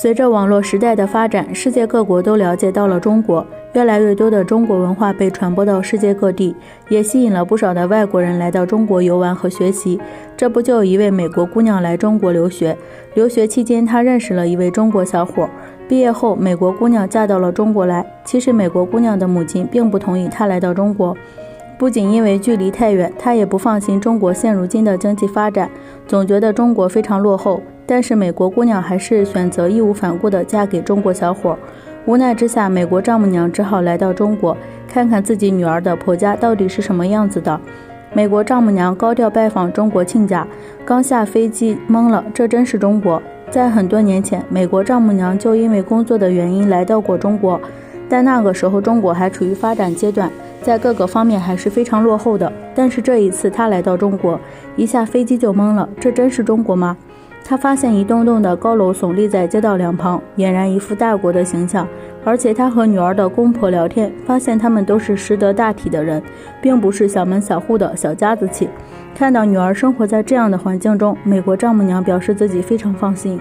随着网络时代的发展，世界各国都了解到了中国，越来越多的中国文化被传播到世界各地，也吸引了不少的外国人来到中国游玩和学习。这不就有一位美国姑娘来中国留学，留学期间她认识了一位中国小伙，毕业后美国姑娘嫁到了中国来。其实美国姑娘的母亲并不同意她来到中国，不仅因为距离太远，她也不放心中国现如今的经济发展，总觉得中国非常落后。但是美国姑娘还是选择义无反顾地嫁给中国小伙。无奈之下，美国丈母娘只好来到中国，看看自己女儿的婆家到底是什么样子的。美国丈母娘高调拜访中国亲家，刚下飞机懵了，这真是中国。在很多年前，美国丈母娘就因为工作的原因来到过中国，但那个时候中国还处于发展阶段，在各个方面还是非常落后的。但是这一次她来到中国，一下飞机就懵了，这真是中国吗？他发现一栋栋的高楼耸立在街道两旁，俨然一副大国的形象。而且他和女儿的公婆聊天，发现他们都是识得大体的人，并不是小门小户的小家子气。看到女儿生活在这样的环境中，美国丈母娘表示自己非常放心。